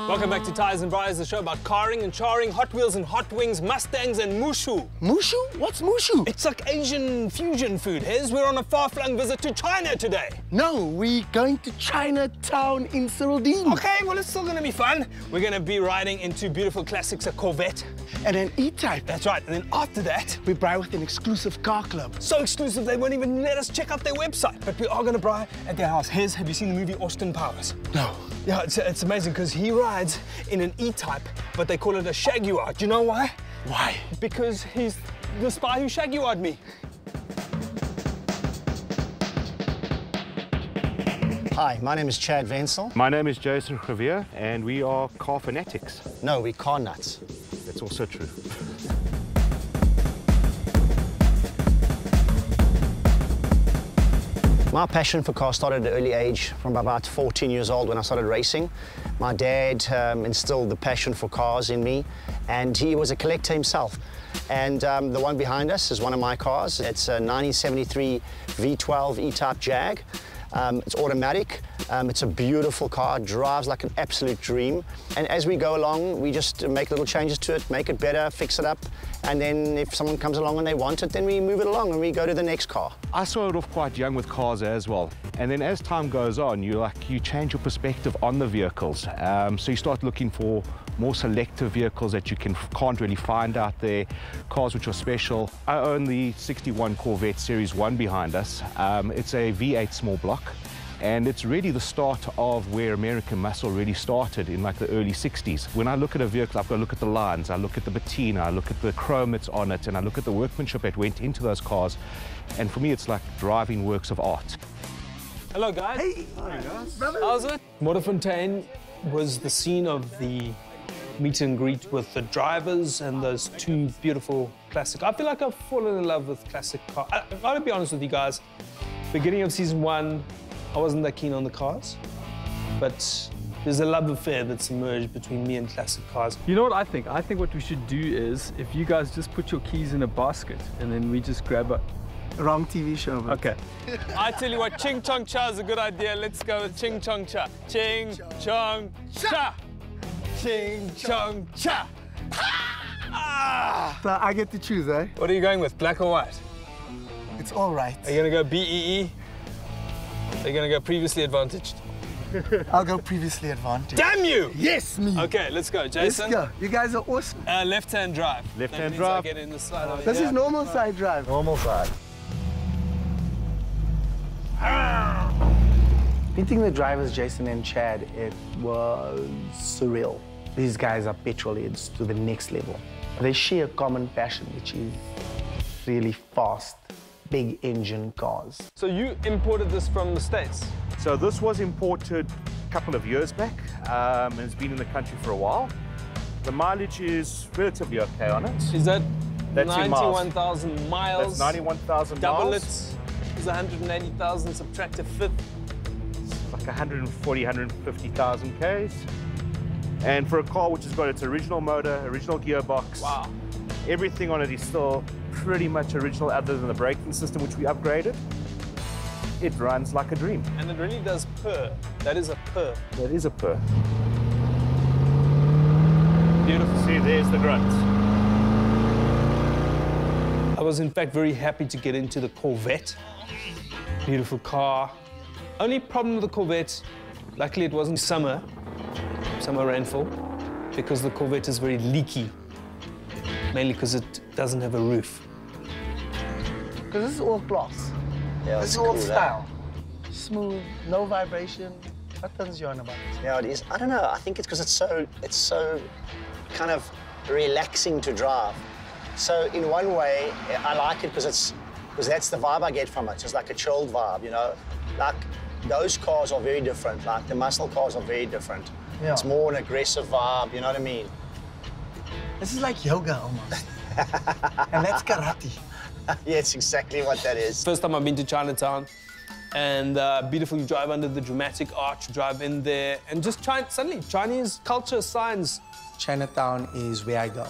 Welcome back to Tyres and Braaiers, the show about carring and charring, Hot Wheels and Hot Wings, Mustangs and Mushu. Mushu? What's Mushu? It's like Asian fusion food, Hez. We're on a far-flung visit to China today. No, we're going to Chinatown in Cyrildene. Okay, well, it's still going to be fun. We're going to be riding into beautiful classics, a Corvette. And an E-Type. That's right. And then after that, we braai with an exclusive car club. So exclusive, they won't even let us check out their website. But we are going to braai at their house. Hez, have you seen the movie Austin Powers? No. Yeah, it's amazing because he rides in an E-Type, but they call it a Jaguar. Do you know why? Why? Because he's the spy who Jaguared me. Hi, my name is Chad Wenzel. My name is Jason Javier, and we are car fanatics. No, we're car nuts. That's also true. My passion for cars started at an early age, from about 14 years old when I started racing. My dad instilled the passion for cars in me, and he was a collector himself. And the one behind us is one of my cars. It's a 1973 V12 E-Type Jag. It's automatic. It's a beautiful car, drives like an absolute dream. And as we go along, we just make little changes to it, make it better, fix it up. And then if someone comes along and they want it, then we move it along and we go to the next car. I started off quite young with cars as well. And then as time goes on, you change your perspective on the vehicles. So you start looking for more selective vehicles that you can't really find out there, cars which are special. I own the 61 Corvette Series 1 behind us. It's a V8 small block. And it's really the start of where American muscle really started in like the early 60s. When I look at a vehicle, I've got to look at the lines, I look at the patina, I look at the chrome that's on it, and I look at the workmanship that went into those cars. And for me, it's like driving works of art. Hello, guys. Hey. Hi, guys. How's it? Waterfontein was the scene of the meet and greet with the drivers and those two beautiful classic. I feel like I've fallen in love with classic cars. I've got to be honest with you guys. Beginning of season 1, I wasn't that keen on the cars, but there's a love affair that's emerged between me and classic cars. You know what I think? I think what we should do is, if you guys just put your keys in a basket and then we just grab a... Wrong TV show. But... Okay. I tell you what, Ching Chong Cha is a good idea. Let's go with Ching Chong Cha. Ching Chong Cha. Ching Chong Cha. Ah! So I get to choose, eh? What are you going with, black or white? It's all right. Are you going to go BEE? Are you going to go previously advantaged? I'll go previously advantaged. Damn you! Yes, me. Okay, let's go, Jason. Let's go. You guys are awesome. Left-hand drive. Left-hand drive. I get in the slide over This here. is normal side drive. Normal side. Meeting the drivers, Jason and Chad, it was surreal. These guys are petrol heads to the next level. They share a common passion, which is really fast, big engine cars. So you imported this from the States? So this was imported a couple of years back, and it's been in the country for a while. The mileage is relatively okay on it. Is that That's 91,000 miles? That's 91,000 Double miles. it is 180,000, subtract a fifth. It's like 140, 150,000 Ks. And for a car which has got its original motor, original gearbox, Wow. everything on it is still pretty much original other than the braking system, which we upgraded. It runs like a dream. And it really does purr. That is a purr. That is a purr. Beautiful. See, there's the grunt. I was in fact very happy to get into the Corvette. Beautiful car. Only problem with the Corvette, luckily it wasn't summer rainfall, because the Corvette is very leaky, mainly because it doesn't have a roof. Because this is all gloss. Yeah, This it's is all cool, style. Smooth, no vibration. What turns you on about this? Yeah, it is. I don't know. I think it's because it's so kind of relaxing to drive. So in one way, I like it because that's the vibe I get from it. It's like a chilled vibe, you know. Like those cars are very different. Like the muscle cars are very different. Yeah. It's more an aggressive vibe. You know what I mean? This is like yoga almost. And that's karate. Yeah, it's exactly what that is. First time I've been to Chinatown, and beautiful, you drive under the dramatic arch, drive in there, and just suddenly Chinese culture signs. Chinatown is where I go.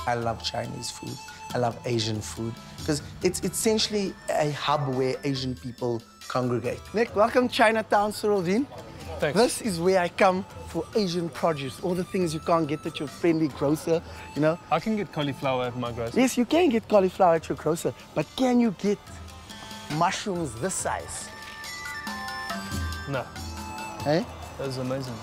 I love Chinese food. I love Asian food because it's essentially a hub where Asian people congregate. Nik, welcome Chinatown, Cyrildene. Thanks. This is where I come for Asian produce. All the things you can't get at your friendly grocer, you know. I can get cauliflower at my grocery. Yes, you can get cauliflower at your grocer, but can you get mushrooms this size? No. Eh? That was amazing.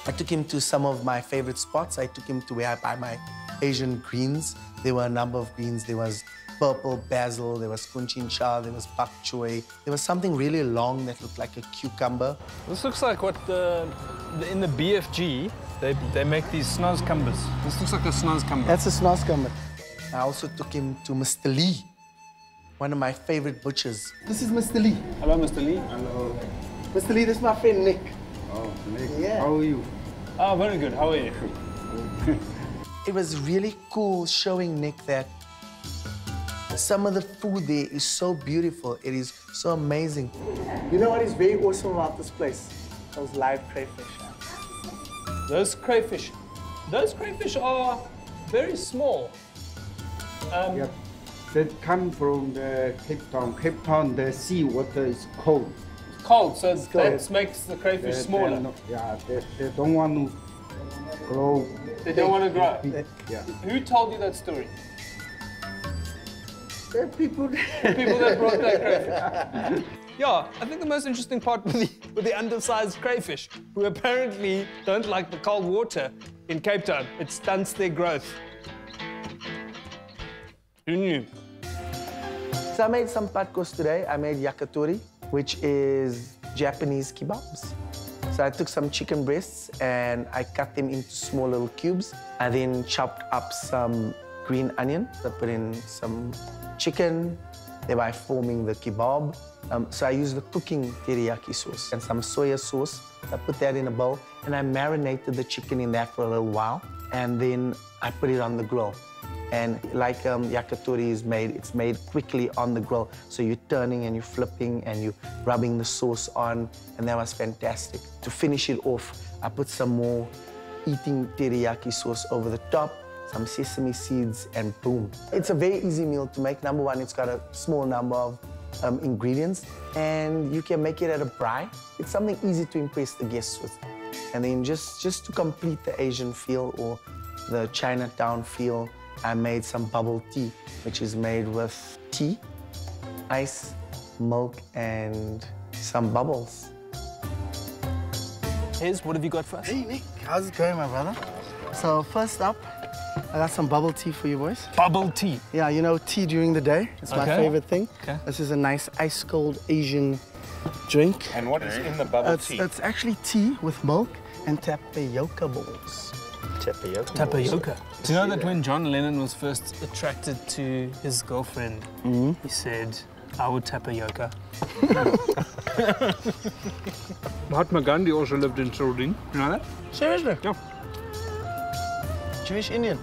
I took him to some of my favorite spots. I took him to where I buy my Asian greens. There were a number of greens. There was purple basil, there was kunchincha, there was pak choy. There was something really long that looked like a cucumber. This looks like what in the BFG, they make these snozcumbers. This looks like a snozcumber. That's a snozcumber. I also took him to Mr. Lee, one of my favorite butchers. This is Mr. Lee. Hello, Mr. Lee. Hello. Mr. Lee, this is my friend Nik. Oh, Nik. Yeah. How are you? Oh, very good. How are you? It was really cool showing Nik that some of the food there is so beautiful. It is so amazing. You know what is very awesome about this place? Those live crayfish. Those crayfish are very small. Yep. They come from the Cape Town. Cape Town, the sea water is cold. Cold, so that makes the crayfish smaller. They don't want to grow. They don't want to grow. Yeah. Who told you that story? The people. The people that brought that crayfish. Yeah, I think the most interesting part with the undersized crayfish, who apparently don't like the cold water in Cape Town. It stunts their growth. Who knew? So I made some patkos today. I made yakitori, which is Japanese kebabs. So I took some chicken breasts and I cut them into small little cubes. I then chopped up some green onion. I put in some chicken, thereby forming the kebab. So I used the cooking teriyaki sauce and some soya sauce. I put that in a bowl and I marinated the chicken in that for a little while. And then I put it on the grill. And like yakitori is made, it's made quickly on the grill. So you're turning and you're flipping and you're rubbing the sauce on, and that was fantastic. To finish it off, I put some more eating teriyaki sauce over the top, some sesame seeds, and boom. It's a very easy meal to make. Number one, it's got a small number of ingredients, and you can make it at a braai. It's something easy to impress the guests with. And then just to complete the Asian feel or the Chinatown feel, I made some bubble tea, which is made with tea, ice, milk, and some bubbles. Hez, what have you got for us? Hey, Nik, how's it going, my brother? So first up, I got some bubble tea for you boys. Bubble tea? Yeah, you know, tea during the day. It's my favorite thing. Okay. This is a nice ice-cold Asian drink. And what is in the bubble tea? It's actually tea with milk and tapioca balls. Tapioca. Tapioca. Do you know that when John Lennon was first attracted to his girlfriend, he said, I would tapioca. Mahatma Gandhi also lived in Cyrildene. You know that? Seriously? Yeah. Jewish Indian.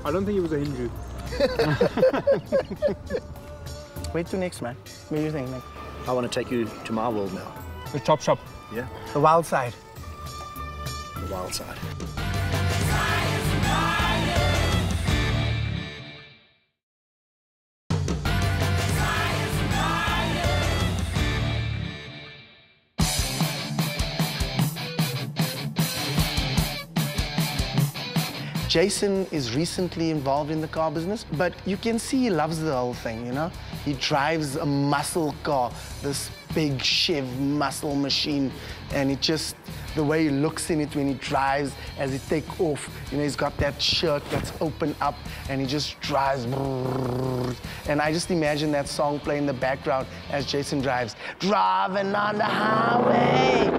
I don't think he was a Hindu. Wait till next, man. What do you think, Nik? I want to take you to my world now. The chop shop. Yeah, The wild side. the wild side. Jason is recently involved in the car business, but you can see he loves the whole thing, you know? He drives a muscle car, this big Chev muscle machine, and it just, the way he looks in it when he drives as he takes off, you know, he's got that shirt that's open up and he just drives. And I just imagine that song playing in the background as Jason drives. Driving on the highway.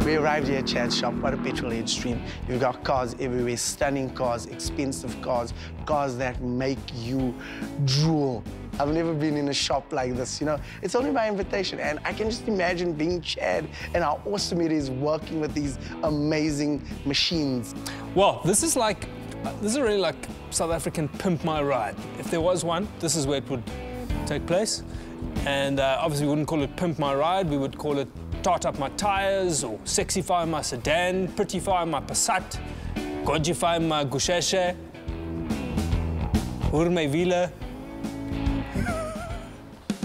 We arrived here at Chad's shop, what a petrol head stream. You've got cars everywhere, stunning cars, expensive cars, cars that make you drool. I've never been in a shop like this, you know. It's only by invitation, and I can just imagine being Chad and how awesome it is working with these amazing machines. Well, this is really like South African Pimp My Ride. If there was one, this is where it would take place. And obviously we wouldn't call it Pimp My Ride, we would call it Tart Up My Tyres, or Sexify My Sedan, Prettify My Passat, Godify My Gusheshe, Hur My Wiele.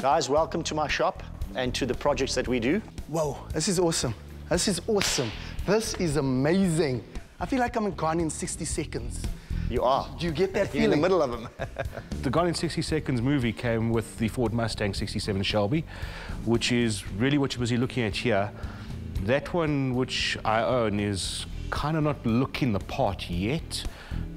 Guys, welcome to my shop and to the projects that we do. Whoa, this is awesome. This is awesome. This is amazing. I feel like I'm gone in 60 seconds. You are. Do you get that feeling? You're in the middle of them. The Gone in 60 Seconds movie came with the Ford Mustang 67 Shelby, which is really what you're busy looking at here. That one, which I own, is kind of not looking the part yet,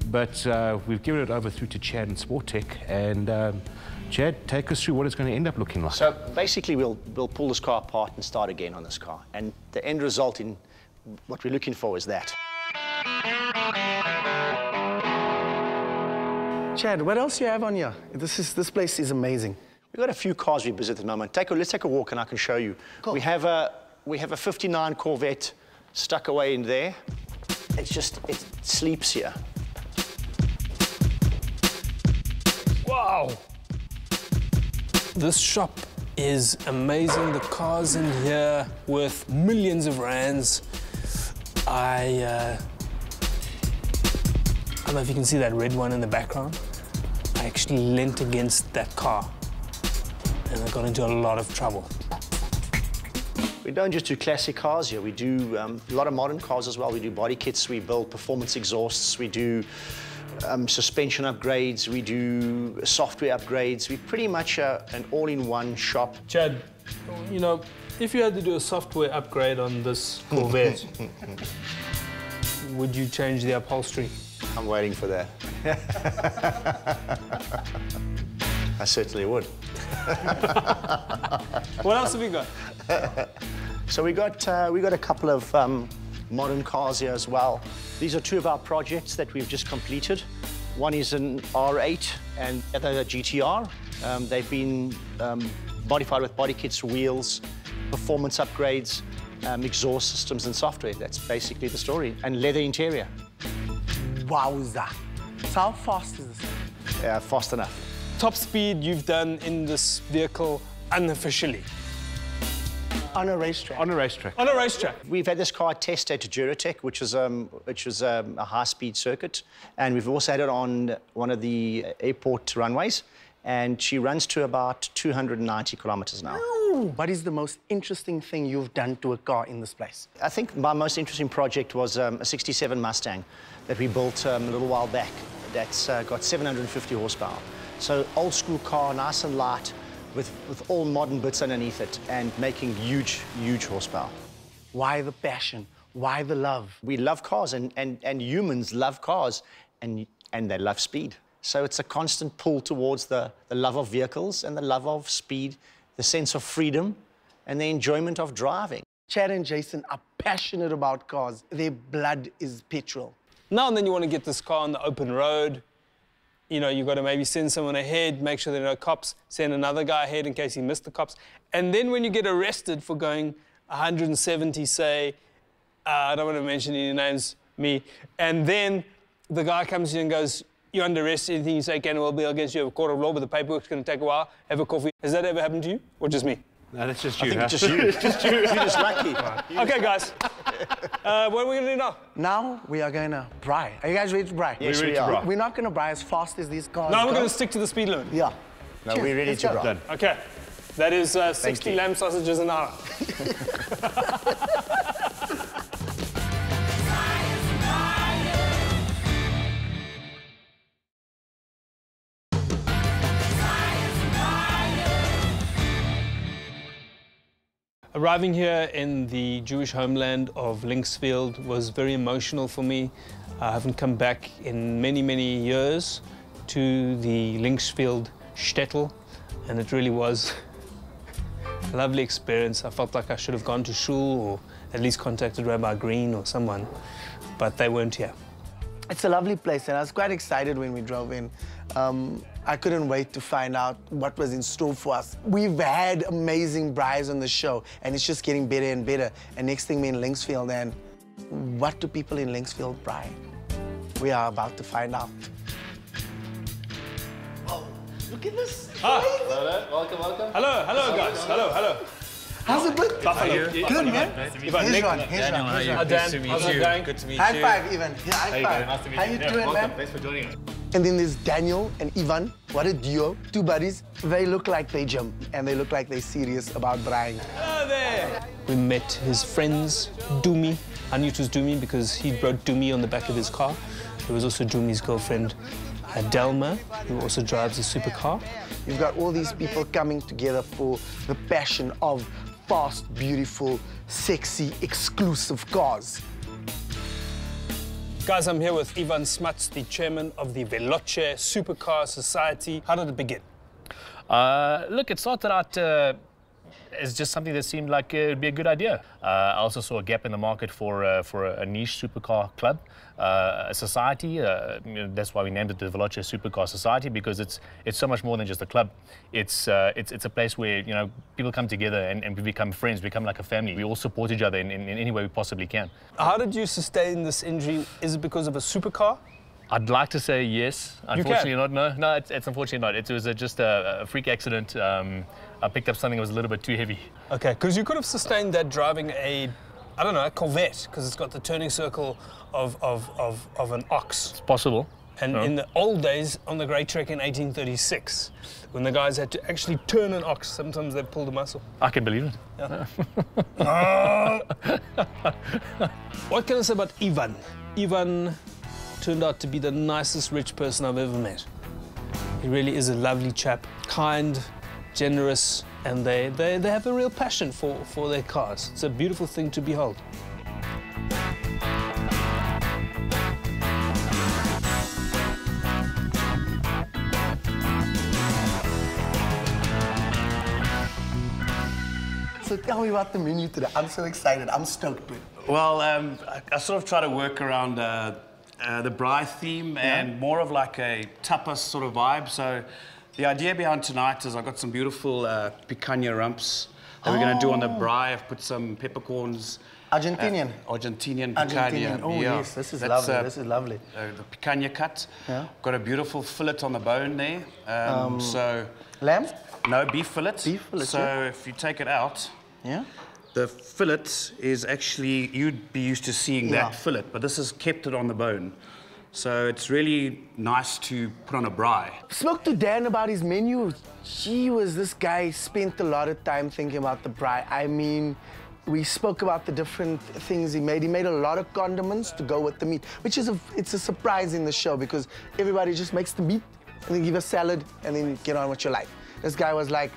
but we've given it over through to Chad and Sportech, and Chad, take us through what it's going to end up looking like. So basically, we'll pull this car apart and start again on this car, and the end result in what we're looking for is that. Chad, what else do you have on here? This place is amazing. We've got a few cars we visit at the moment. Let's take a walk and I can show you. Cool. We have a 59 Corvette stuck away in there. It sleeps here. Wow! This shop is amazing. The cars in here worth millions of rands. I don't know if you can see that red one in the background. I actually leant against that car and I got into a lot of trouble. We don't just do classic cars here. We do a lot of modern cars as well. We do body kits, we build performance exhausts, we do suspension upgrades, we do software upgrades. We're pretty much an all-in-one shop. Chad, you know, if you had to do a software upgrade on this Corvette, would you change the upholstery? I'm waiting for that. I certainly would. What else have we got? So we got a couple of modern cars here as well. These are two of our projects that we've just completed. One is an R8 and the other a GTR. They've been modified with body kits, wheels, performance upgrades, exhaust systems and software. That's basically the story. And leather interior. Wowza. So how fast is this? Fast enough. Top speed you've done in this vehicle unofficially? On a racetrack. On a racetrack. On a racetrack. We've had this car tested at Duratec, which was a high-speed circuit, and we've also had it on one of the airport runways, and she runs to about 290 kilometers an hour. What is the most interesting thing you've done to a car in this place? I think my most interesting project was a 67 Mustang that we built a little while back. That's got 750 horsepower. So old school car, nice and light, with all modern bits underneath it and making huge, huge horsepower. Why the passion? Why the love? We love cars and humans love cars and they love speed. So it's a constant pull towards the love of vehicles and the love of speed, the sense of freedom and the enjoyment of driving. Chad and Jason are passionate about cars. Their blood is petrol. Now and then you want to get this car on the open road. You know, you've got to maybe send someone ahead, make sure there are no cops, send another guy ahead in case he missed the cops. And then when you get arrested for going 170, say, I don't want to mention any names, me, and then the guy comes in and goes, you're under arrest, anything you say can well be against you, a court of law, but the paperwork's going to take a while, have a coffee. Has that ever happened to you, or just me? No, that's just you. I think it's just you. Just you. You're just lucky. Okay, guys. What are we going to do now? Now we are going to braai. Are you guys ready to braai? Yes, ready we to are. braai. We're not going to braai as fast as these cars No, we're go. going to stick to the speed limit. Yeah. No, Cheers. we're ready Let's to go. braai. Done. Okay. That is 60 you. lamb sausages an hour. Arriving here in the Jewish homeland of Linksfield was very emotional for me. I haven't come back in many, many years to the Linksfield shtetl, and it really was a lovely experience. I felt like I should have gone to shul or at least contacted Rabbi Green or someone, but they weren't here. It's a lovely place, and I was quite excited when we drove in. I couldn't wait to find out what was in store for us. We've had amazing braais on the show, and it's just getting better and better. And next thing, we're in Linksfield, and what do people in Linksfield braai? We are about to find out. Oh, look at this. Hello, welcome. Hello, guys. Hello. How's it been? Buffalo. Good, man. Hezron. Daniel, how are you? Dan, Nice to meet how's it you. going? Good to meet High you. five, even. Yeah, high five. Nice to meet How you. you Yeah, doing, welcome. man? Thanks for joining us. And then there's Daniel and Ivan. What a duo, 2 buddies. They look like they jump, and they look like they're serious about braaiing. Hello there. We met his friends, Dumi. I knew it was Dumi because he wrote Dumi on the back of his car. There was also Dumi's girlfriend, Delma, who also drives a supercar. You've got all these people coming together for the passion of fast, beautiful, sexy, exclusive cars. Guys, I'm here with Ivan Smuts, the chairman of the Veloce Supercar Society. How did it begin? Look, it started out as just something that seemed like it'd be a good idea. I also saw a gap in the market for a niche supercar club, a society. You know, that's why we named it the Veloce Supercar Society, because it's so much more than just a club. It's a place where, you know, people come together and we become friends, become like a family. We all support each other in any way we possibly can. How did you sustain this injury? Is it because of a supercar? I'd like to say yes. Unfortunately not. No, it's unfortunately not. It was just a freak accident. I picked up something that was a little bit too heavy. Okay, because you could have sustained that driving a, I don't know, a Corvette, because it's got the turning circle of an ox. It's possible. And in the old days, on the Great Trek in 1836, when the guys had to actually turn an ox, sometimes they pulled a muscle. I can believe it. Yeah. What can I say about Ivan? Ivan turned out to be the nicest rich person I've ever met. He really is a lovely chap, kind, generous, and they have a real passion for their cars. It's a beautiful thing to behold. So tell me about the menu today. I'm so excited. I'm stoked, man. Well, I sort of try to work around the braai theme and more of like a tapas sort of vibe. So the idea behind tonight is I've got some beautiful picanha rumps that we're going to do on the braai. I've put some peppercorns. Argentinian. Argentinian picanha. Argentinian. Oh, yeah. yes. This is lovely. This is lovely. The picanha cut. Yeah. Got a beautiful fillet on the bone there. So Lamb? no, beef fillet. Beef fillet, So if you take it out, yeah. the fillet is actually, you'd be used to seeing that fillet, but this has kept it on the bone. So it's really nice to put on a braai. Spoke to Dan about his menu. Gee whiz, this guy spent a lot of time thinking about the braai. I mean, we spoke about the different things he made. He made a lot of condiments to go with the meat, which is it's a surprise in the show because everybody just makes the meat and then give a salad and then get on with your life. This guy was like,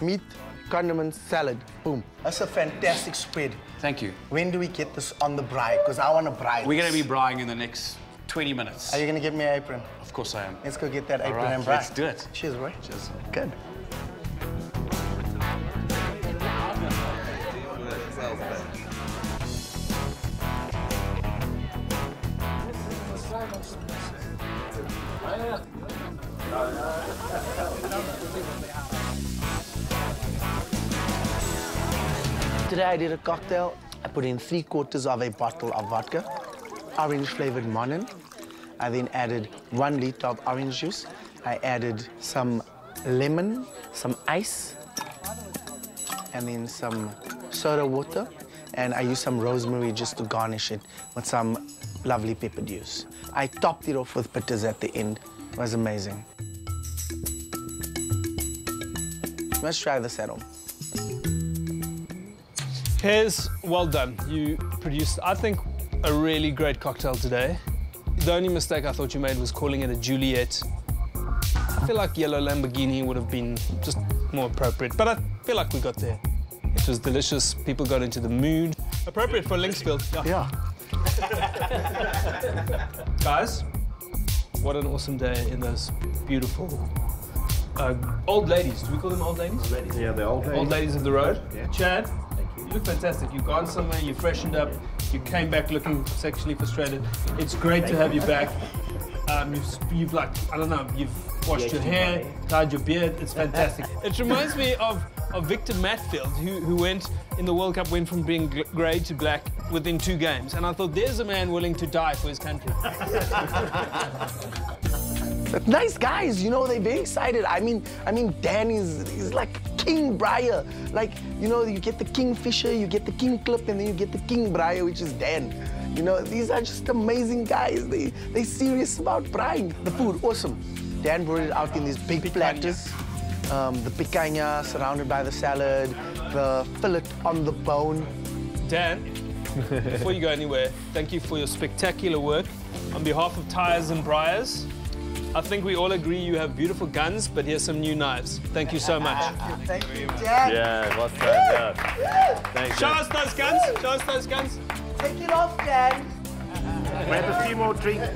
meat, condiments, salad, boom. That's a fantastic spread. Thank you. When do we get this on the braai? Because I want to braai. We're going to be braaiing in the next 20 minutes. Are you going to get me an apron? Of course I am. Let's go get that apron right, and braai. let's do it. Cheers, bro. Cheers. Good. Today I did a cocktail. I put in 3/4 of a bottle of vodka, orange-flavored Monin. I then added 1 liter of orange juice. I added some lemon, some ice, and then some soda water. And I used some rosemary just to garnish it with some lovely pepper juice. I topped it off with bitters at the end. It was amazing. Let's try this at home. Hez, well done. You produced, I think, a really great cocktail today. The only mistake I thought you made was calling it a Juliet. I feel like yellow Lamborghini would have been just more appropriate, but I feel like we got there. It was delicious. People got into the mood. Appropriate for Linksfield. Yeah. Guys, what an awesome day in those beautiful old ladies. Do we call them old ladies? Yeah, the old Old ladies of the road. Yeah. Chad, you look fantastic. You've gone somewhere, you freshened up, you came back looking sexually frustrated. It's great to have you back. You've like, I don't know, you've washed your hair, tied your beard. It's fantastic. It reminds me of Victor Matfield, who went in the World Cup, went from being grey to black within 2 games. And I thought, there's a man willing to die for his country. But nice guys, you know, they're very excited. I mean, Dan is like king braaier. Like, you know, you get the kingfisher, you get the king clip, and then you get the king braaier, which is Dan. You know, these are just amazing guys. They're serious about braaiing. The food, awesome. Dan brought it out in these big platters. The picanha surrounded by the salad, the fillet on the bone. Dan, before you go anywhere, thank you for your spectacular work. On behalf of Tyres and Braaiers, I think we all agree you have beautiful guns, but here's some new knives. Thank you so much. Thank you, Dan. Yeah, what's that? Yeah. Thanks. Show us those guns. Show us those guns. Take it off, Dan. Grab a few more drinks.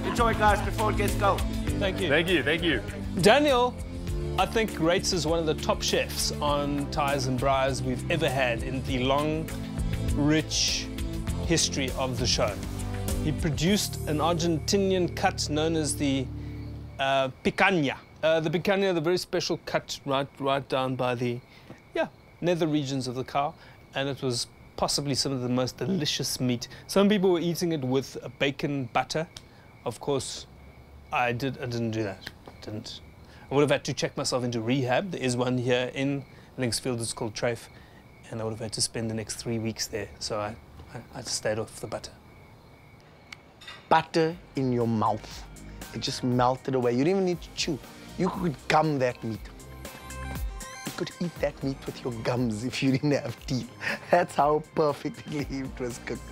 Enjoy, guys, before it gets cold. Thank you. Thank you, thank you. Daniel, I think, rates as one of the top chefs on Tyres and Braaiers we've ever had in the long, rich history of the show. He produced an Argentinian cut known as the picanha. The picanha, the very special cut right down by the nether regions of the cow, and it was possibly some of the most delicious meat. Some people were eating it with bacon butter. Of course, I didn't do that. I would have had to check myself into rehab. There is one here in Linksfield. It's called Trafe, and I would have had to spend the next 3 weeks there. So I just stayed off the butter. Butter in your mouth. It just melted away. You didn't even need to chew. You could gum that meat. You could eat that meat with your gums if you didn't have teeth. That's how perfectly it was cooked.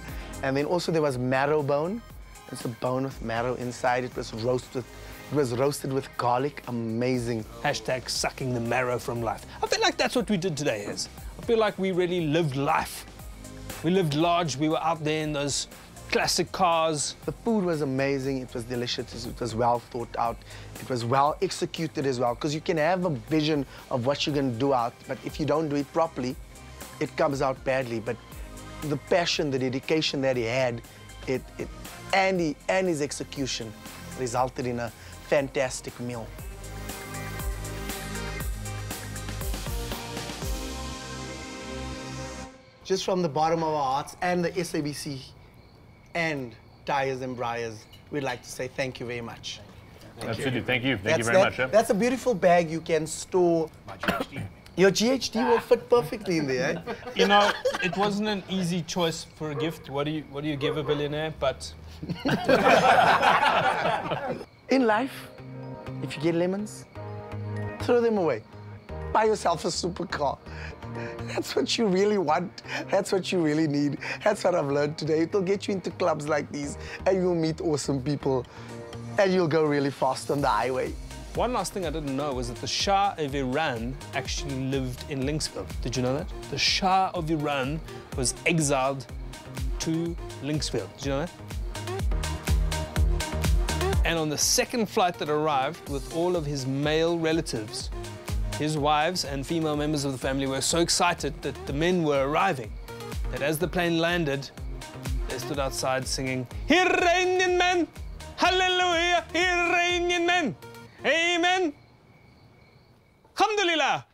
And then also there was marrow bone. It's a bone with marrow inside. It was roasted with garlic. Amazing. Hashtag sucking the marrow from life. I feel like that's what we did today, Hez. I feel like we really lived life. We lived large. We were out there in those classic cars. The food was amazing. It was delicious. It was well thought out. It was well executed as well, because you can have a vision of what you're going to do out, but if you don't do it properly, it comes out badly. But the passion, the dedication that he had, and his execution resulted in a fantastic meal. Just from the bottom of our hearts and the SABC and Tyres and Braaiers, we'd like to say thank you very much. Absolutely, thank you. Thank you very much. That's a beautiful bag you can store. My GHD. Your GHD will fit perfectly in there. Eh? You know, it wasn't an easy choice for a gift. What do you give a billionaire? But in life, if you get lemons, throw them away. Buy yourself a supercar. That's what you really want. That's what you really need. That's what I've learned today. It'll get you into clubs like these, and you'll meet awesome people, and you'll go really fast on the highway. one last thing I didn't know was that the Shah of Iran actually lived in Linksfield. Did you know that? The Shah of Iran was exiled to Linksfield. Did you know that? And on the second flight that arrived with all of his male relatives, his wives and female members of the family were so excited that the men were arriving, that as the plane landed, they stood outside singing, Iranian men, hallelujah, Iranian men, amen, alhamdulillah.